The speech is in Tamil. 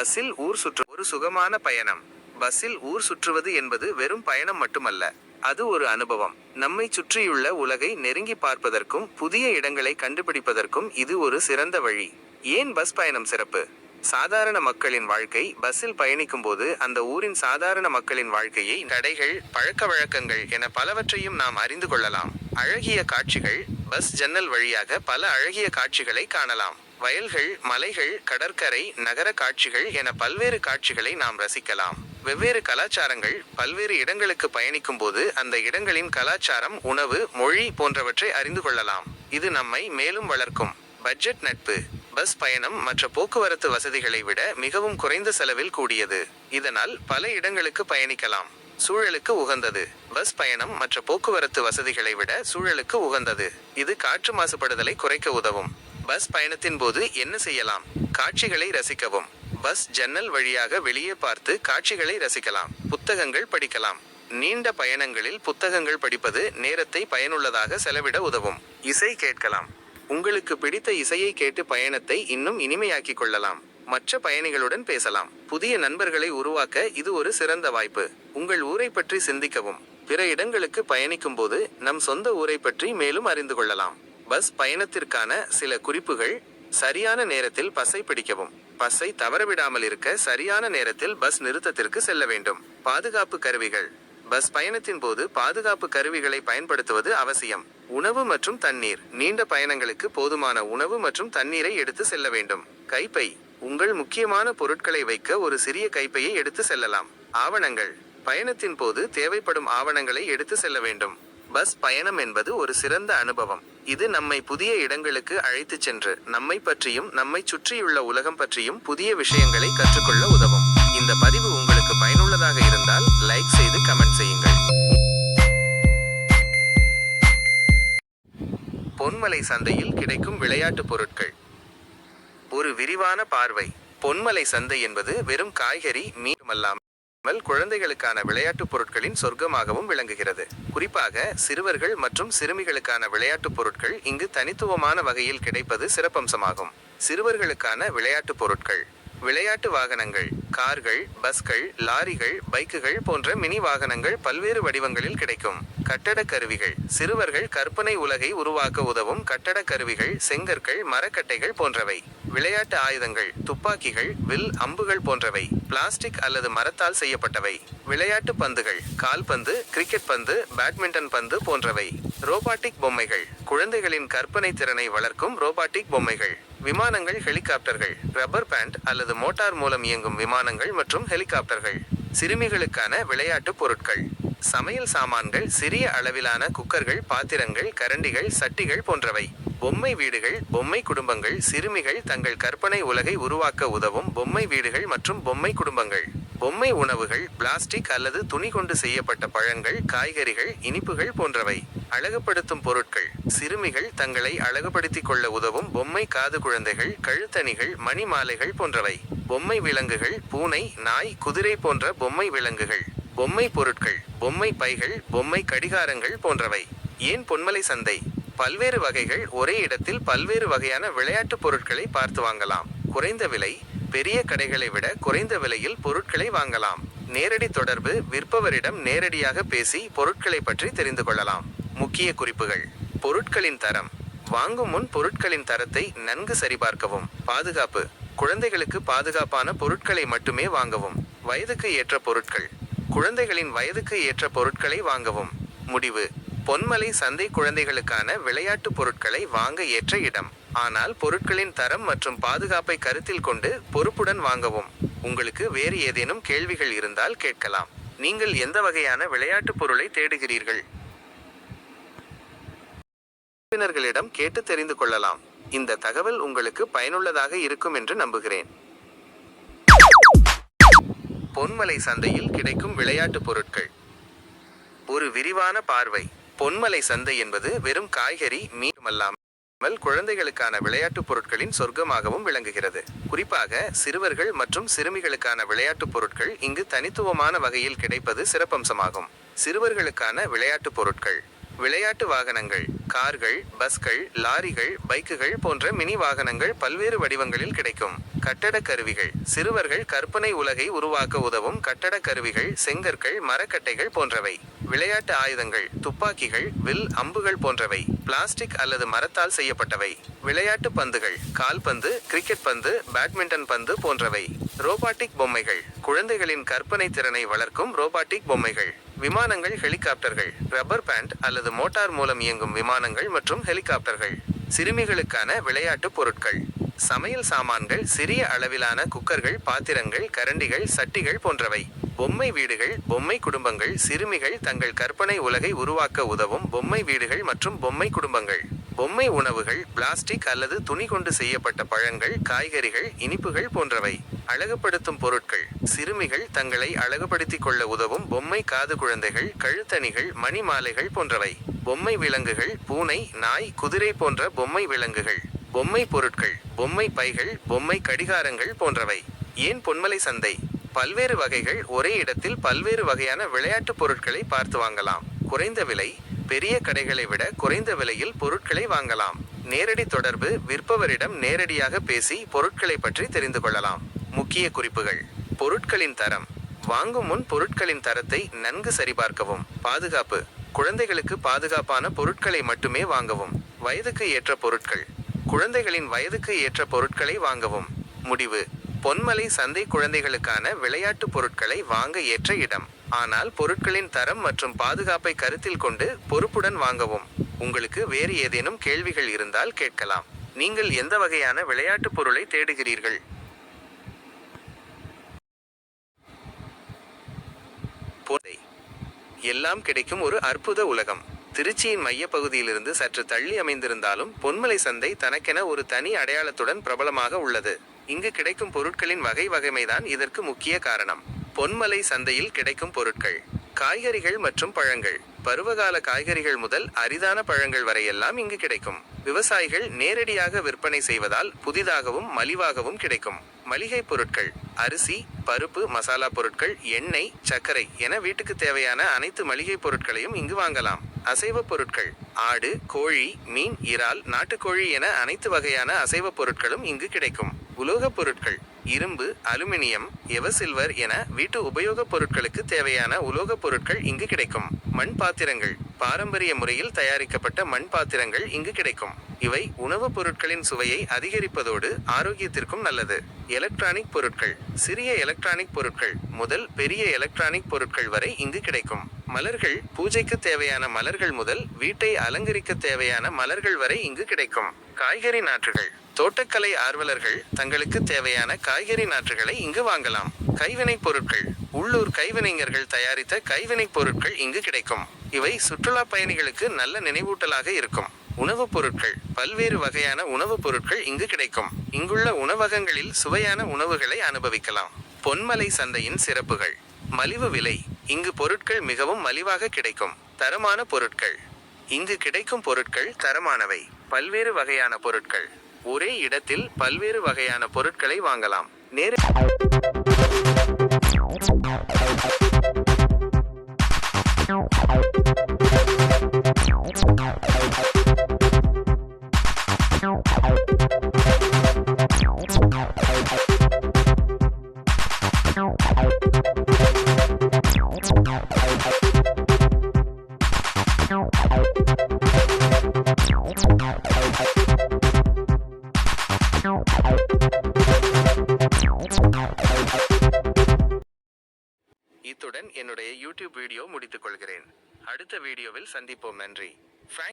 பஸ்ஸில் ஊர் சுற்று ஒரு சுகமான பயணம். பஸ்ஸில் ஊர் சுற்றுவது என்பது வெறும் பயணம் மட்டுமல்ல, அது ஒரு அனுபவம். நம்மை சுற்றியுள்ள உலகை நெருங்கி பார்ப்பதற்கும் புதிய இடங்களை கண்டுபிடிப்பதற்கும் இது ஒரு சிறந்த வழி. ஏன் பஸ் பயணம் சிறப்பு? சாதாரண மக்களின் வாழ்க்கை. பஸ்ஸில் பயணிக்கும் போது அந்த ஊரின் சாதாரண மக்களின் வாழ்க்கையை, கடைகள், பழக்க வழக்கங்கள் என பலவற்றையும் நாம் அறிந்து கொள்ளலாம். அழகிய காட்சிகள். பஸ் ஜன்னல் வழியாக பல அழகிய காட்சிகளை காணலாம். வயல்கள், மலைகள், கடற்கரை, நகர காட்சிகள் என பல்வேறு காட்சிகளை நாம் ரசிக்கலாம். வெவ்வேறு கலாச்சாரங்கள். பல்வேறு இடங்களுக்கு பயணிக்கும் போது அந்த இடங்களின் கலாச்சாரம், உணவு, மொழி போன்றவற்றை அறிந்து கொள்ளலாம். இது நம்மை மேலும் வளர்க்கும். பட்ஜெட் நட்பு. பஸ் பயணம் மற்ற போக்குவரத்து வசதிகளை விட மிகவும் குறைந்த செலவில் கூடியது. இதனால் பல இடங்களுக்கு பயணிக்கலாம். சூழலுக்கு உகந்தது. பஸ் பயணம் மற்ற போக்குவரத்து வசதிகளை விட சூழலுக்கு உகந்தது. இது காற்று மாசுபடுதலை குறைக்க உதவும். பஸ் பயணத்தின் போது என்ன செய்யலாம்? காட்சிகளை ரசிக்கவும். பஸ் ஜன்னல் வழியாக வெளியே பார்த்து காட்சிகளை ரசிக்கலாம். புத்தகங்கள் படிக்கலாம். நீண்ட பயணங்களில் புத்தகங்கள் படிப்பது நேரத்தை பயனுள்ளதாக செலவிட உதவும். இசை கேட்கலாம். உங்களுக்கு பிடித்த இசையை கேட்டு பயணத்தை இன்னும் இனிமையாக்கிக் கொள்ளலாம். மற்ற பயணிகளுடன் பேசலாம். புதிய நண்பர்களை உருவாக்க இது ஒரு சிறந்த வாய்ப்பு. உங்கள் ஊரை பற்றி சிந்திக்கவும். பிற இடங்களுக்கு பயணிக்கும் போது நம் சொந்த ஊரை பற்றி மேலும் அறிந்து கொள்ளலாம். பஸ் பயணத்திற்கான சில குறிப்புகள். சரியான நேரத்தில் பஸ்ஸை பிடிக்கவும். பஸ்ஸை தவறவிடாமல் இருக்க சரியான நேரத்தில் பஸ் நிறுத்தத்திற்கு செல்ல வேண்டும். பாதுகாப்பு கருவிகள். பஸ் பயணத்தின் போது பாதுகாப்பு கருவிகளை பயன்படுத்துவது அவசியம். உணவு மற்றும் தண்ணீர். நீண்ட பயணங்களுக்கு போதுமான உணவு மற்றும் தண்ணீரை எடுத்து செல்ல வேண்டும். கைப்பை. உங்கள் முக்கியமான பொருட்களை வைக்க ஒரு சிறிய கைப்பையை எடுத்து செல்லலாம். ஆவணங்கள். பயணத்தின் போது தேவைப்படும் ஆவணங்களை எடுத்து செல்ல வேண்டும். பஸ் பயணம் என்பது ஒரு சிறந்த அனுபவம். இது நம்மை புதிய இடங்களுக்கு அழைத்துச் சென்று நம்மை பற்றியும் நம்மை சுற்றியுள்ள உலகம் பற்றியும் புதிய விஷயங்களை கற்றுக்கொள்ள உதவும். இந்த பதிவு உங்களுக்கு பயனுள்ளதாக இருந்தால் லைக் செய்து கமெண்ட் செய்யுங்கள். பொன்மலை சந்தையில் கிடைக்கும் விளையாட்டு பொருட்கள். ஒரு விரிவான பார்வை. பொன்மலை சந்தை என்பது வெறும் காய்கறி, மீன் குழந்தைகளுக்கான விளையாட்டுப் பொருட்களின் சொர்க்கமாகவும் விளங்குகிறது. குறிப்பாக சிறுவர்கள் மற்றும் சிறுமிகளுக்கான விளையாட்டுப் பொருட்கள் இங்கு தனித்துவமான வகையில் கிடைப்பது சிறப்பம்சமாகும். சிறுவர்களுக்கான விளையாட்டுப் பொருட்கள். விளையாட்டு வாகனங்கள். கார்கள், பஸ்கள், லாரிகள், பைக்குகள் போன்ற மினி வாகனங்கள் பல்வேறு வடிவங்களில் கிடைக்கும். கட்டட கருவிகள். சிறுவர்கள் கற்பனை உலகை உருவாக்க உதவும் கட்டட கருவிகள், செங்கற்கள், மரக்கட்டைகள் போன்றவை. விளையாட்டு ஆயுதங்கள். துப்பாக்கிகள், வில், அம்புகள் போன்றவை. பிளாஸ்டிக் அல்லது மரத்தால் செய்யப்பட்டவை. விளையாட்டு பந்துகள். கால்பந்து, கிரிக்கெட் பந்து, பேட்மிண்டன் பந்து போன்றவை. ரோபாட்டிக் பொம்மைகள். குழந்தைகளின் கற்பனை திறனை வளர்க்கும் ரோபாட்டிக் பொம்மைகள். விமானங்கள், ஹெலிகாப்டர்கள். ரப்பர் பேண்ட் அல்லது மோட்டார் மூலம் இயங்கும் விமானங்கள் மற்றும் ஹெலிகாப்டர்கள். சிறுமிகளுக்கான விளையாட்டு பொருட்கள். சமையல் சாமான்கள். சிறிய அளவிலான குக்கர்கள், பாத்திரங்கள், கரண்டிகள், சட்டிகள் போன்றவை. பொம்மை வீடுகள். பொம்மை குடும்பங்கள். சிறுமிகள் தங்கள் கற்பனை உலகை உருவாக்க உதவும் பொம்மை வீடுகள் மற்றும் பொம்மை குடும்பங்கள். பொம்மை உணவுகள். பிளாஸ்டிக் அல்லது துணி கொண்டு செய்யப்பட்ட பழங்கள், காய்கறிகள், இனிப்புகள் போன்றவை. அழகுபடுத்தும் பொருட்கள். சிறுமிகள் தங்களை அழகுபடுத்திக் கொள்ள உதவும் பொம்மை காது குழந்தைகள், கழுத்தணிகள், மணி மாலைகள் போன்றவை. பொம்மை விலங்குகள். பூனை, நாய், குதிரை போன்ற பொம்மை விலங்குகள். பொம்மை பொருட்கள். பொம்மை பைகள், பொம்மை கடிகாரங்கள் போன்றவை. ஏன் பொன்மலை சந்தை? பல்வேறு வகைகள். ஒரே இடத்தில் பல்வேறு வகையான விளையாட்டு பொருட்களை பார்த்து வாங்கலாம். குறைந்த விலை. பெரிய கடைகளை விட குறைந்த விலையில் பொருட்களை வாங்கலாம். நேரடி தொடர்பு. விற்பவரிடம் நேரடியாக பேசி பொருட்களை பற்றி தெரிந்து கொள்ளலாம். முக்கிய குறிப்புகள். பொருட்களின் தரம். வாங்கும் முன் பொருட்களின் தரத்தை நன்கு சரிபார்க்கவும். பாதுகாப்பு. குழந்தைகளுக்கு பாதுகாப்பான பொருட்களை மட்டுமே வாங்கவும். வயதுக்கு ஏற்ற பொருட்கள். குழந்தைகளின் வயதுக்கு ஏற்ற பொருட்களை வாங்கவும். முடிவு. பொன்மலை சந்தை குழந்தைகளுக்கான விளையாட்டு பொருட்களை வாங்க ஏற்ற இடம். ஆனால் பொருட்களின் தரம் மற்றும் பாதுகாப்பை கருத்தில் கொண்டு பொறுப்புடன் வாங்கவும். உங்களுக்கு வேறு ஏதேனும் கேள்விகள் இருந்தால் கேட்கலாம். நீங்கள் எந்த வகையான விளையாட்டு பொருளை தேடுகிறீர்கள்? உறவினர்களிடம் கேட்டு தெரிந்து கொள்ளலாம். இந்த தகவல் உங்களுக்கு பயனுள்ளதாக இருக்கும் என்று நம்புகிறேன். பொன்மலை சந்தையில் கிடைக்கும் விளையாட்டு பொருட்கள். ஒரு விரிவான பார்வை. பொன்மலை சந்தை என்பது வெறும் காய்கறி, மீன் குழந்தைகளுக்கான விளையாட்டு பொருட்களின் சொர்க்கமாகவும் விளங்குகிறது. குறிப்பாக சிறுவர்கள் மற்றும் சிறுமிகளுக்கான விளையாட்டு பொருட்கள் இங்கு தனித்துவமான வகையில் கிடைப்பது சிறப்பம்சமாகும். சிறுவர்களுக்கான விளையாட்டு பொருட்கள். விளையாட்டு வாகனங்கள் கார்கள், பஸ்கள், லாரிகள், பைக்குகள் போன்ற மினி வாகனங்கள் பல்வேறு வடிவங்களில் கிடைக்கும். கட்டட கருவிகள் சிறுவர்கள் கற்பனை உலகை உருவாக்க உதவும் கட்டட கருவிகள், செங்கற்கள், மரக்கட்டைகள் போன்றவை. விளையாட்டு ஆயுதங்கள் துப்பாக்கிகள், வில், அம்புகள் போன்றவை. பிளாஸ்டிக் அல்லது மரத்தால் செய்யப்பட்டவை. விளையாட்டு பந்துகள் கால்பந்து, கிரிக்கெட் பந்து, பேட்மிண்டன் பந்து போன்றவை. ரோபாட்டிக் பொம்மைகள் குழந்தைகளின் கற்பனை திறனை வளர்க்கும் ரோபாட்டிக் பொம்மைகள். விமானங்கள், ஹெலிகாப்டர்கள், ரப்பர் பேண்ட் அல்லது மோட்டார் மூலம் இயங்கும் விமானங்கள் மற்றும் ஹெலிகாப்டர்கள். சிறுமிகளுக்கான விளையாட்டு பொருட்கள் சமையல் சாமான்கள், சிறிய அளவிலான குக்கர்கள், பாத்திரங்கள், கரண்டிகள், சட்டிகள் போன்றவை. பொம்மை வீடுகள் பொம்மை குடும்பங்கள் சிறுமிகள் தங்கள் கற்பனை உலகை உருவாக்க உதவும் பொம்மை வீடுகள் மற்றும் பொம்மை குடும்பங்கள். பொம்மை உணவுகள் பிளாஸ்டிக் அல்லது துணி கொண்டு செய்யப்பட்ட பழங்கள், காய்கறிகள், இனிப்புகள் போன்றவை. அழகுபடுத்தும் பொருட்கள் சிறுமிகள் தங்களை அழகுபடுத்திக் கொள்ள உதவும் பொம்மை காது குழந்தைகள், கழுத்தணிகள், மணி மாலைகள் போன்றவை. பொம்மை விலங்குகள் பூனை, நாய், குதிரை போன்ற பொம்மை விலங்குகள். பொம்மை பொருட்கள் பொம்மை பைகள், பொம்மை கடிகாரங்கள் போன்றவை. ஏன் பொன்மலை சந்தை? பல்வேறு வகைகள் ஒரே இடத்தில் பல்வேறு வகையான விளையாட்டு பொருட்களை பார்த்து வாங்கலாம். குறைந்த விலை பெரிய கடைகளை விட குறைந்த விலையில் பொருட்களை வாங்கலாம். நேரடி தொடர்பு விற்பவரிடம் நேரடியாக பேசி பொருட்களை பற்றி தெரிந்து கொள்ளலாம். முக்கிய குறிப்புகள் பொருட்களின் தரம் வாங்கும் முன் பொருட்களின் தரத்தை நன்கு சரிபார்க்கவும். பாதுகாப்பு குழந்தைகளுக்கு பாதுகாப்பான பொருட்களை மட்டுமே வாங்கவும். வயதுக்கு ஏற்ற பொருட்கள் குழந்தைகளின் வயதுக்கு ஏற்ற பொருட்களை வாங்கவும். முடிவு பொன்மலை சந்தை குழந்தைகளுக்கான விளையாட்டு பொருட்களை வாங்க ஏற்ற இடம். ஆனால் பொருட்களின் தரம் மற்றும் பாதுகாப்பை கருத்தில் கொண்டு பொறுப்புடன் வாங்கவும். உங்களுக்கு வேறு ஏதேனும் கேள்விகள் இருந்தால் கேட்கலாம். நீங்கள் எந்த வகையான விளையாட்டு பொருளை தேடுகிறீர்கள்? எல்லாம் கிடைக்கும் ஒரு அற்புத உலகம். திருச்சியின் மையப்பகுதியிலிருந்து சற்று தள்ளி அமைந்திருந்தாலும் பொன்மலை சந்தை தனக்கென ஒரு தனி அடையாளத்துடன் பிரபலமாக உள்ளது. இங்கு கிடைக்கும் பொருட்களின் வகை வகைமைதான் இதற்கு முக்கிய காரணம். பொன்மலை சந்தையில் கிடைக்கும் பொருட்கள் காய்கறிகள் மற்றும் பழங்கள். பருவகால காய்கறிகள் முதல் அரிதான பழங்கள் வரையெல்லாம் இங்கு கிடைக்கும். விவசாயிகள் நேரடியாக விற்பனை செய்வதால் புதிதாகவும் மலிவாகவும் கிடைக்கும். மளிகை பொருட்கள் அரிசி, பருப்பு, மசாலா பொருட்கள், எண்ணெய், சர்க்கரை என வீட்டுக்கு தேவையான அனைத்து மளிகை பொருட்களையும் இங்கு வாங்கலாம். அசைவ பொருட்கள் ஆடு, கோழி, மீன், இறால், நாட்டுக்கோழி என அனைத்து வகையான அசைவ பொருட்களும் இங்கு கிடைக்கும். உலோகப் பொருட்கள் இரும்பு, அலுமினியம், எவசில்வர் என வீட்டு உபயோகப் பொருட்களுக்கு தேவையான உலோகப் பொருட்கள் இங்கு கிடைக்கும். மண் பாத்திரங்கள் பாரம்பரிய முறையில் தயாரிக்கப்பட்ட மண் பாத்திரங்கள் இங்கு கிடைக்கும். இவை உணவுப் பொருட்களின் சுவையை அதிகரிப்பதோடு ஆரோக்கியத்திற்கும் நல்லது. எலக்ட்ரானிக் பொருட்கள் சிறிய எலக்ட்ரானிக் பொருட்கள் முதல் பெரிய எலக்ட்ரானிக் பொருட்கள் வரை இங்கு கிடைக்கும். மலர்கள் பூஜைக்கு தேவையான மலர்கள் முதல் வீட்டை அலங்கரிக்க தேவையான மலர்கள் வரை இங்கு கிடைக்கும். காய்கறி நாற்றுகள் தோட்டக்கலை ஆர்வலர்கள் தங்களுக்கு தேவையான காய்கறி நாற்றுகளை இங்கு வாங்கலாம். கைவினைப் பொருட்கள் உள்ளூர் கைவினைஞர்கள் தயாரித்த கைவினைப் பொருட்கள் இங்கு கிடைக்கும். இவை சுற்றுலா பயணிகளுக்கு நல்ல நினைவூட்டலாக இருக்கும். உணவுப் பொருட்கள் பல்வேறு வகையான உணவுப் பொருட்கள் இங்கு கிடைக்கும். இங்குள்ள உணவகங்களில் சுவையான உணவுகளை அனுபவிக்கலாம். பொன்மலை சந்தையின் சிறப்புகள் மலிவு விலை இங்கு பொருட்கள் மிகவும் மலிவாக கிடைக்கும். தரமான பொருட்கள் இங்கு கிடைக்கும் பொருட்கள் தரமானவை. பல்வேறு வகையான பொருட்கள் ஒரே இடத்தில் பல்வேறு வகையான பொருட்களை வாங்கலாம். இத்துடன் என்னுடைய யூடியூப் வீடியோ முடித்துக் கொள்கிறேன். அடுத்த வீடியோவில் சந்திப்போம். நன்றி.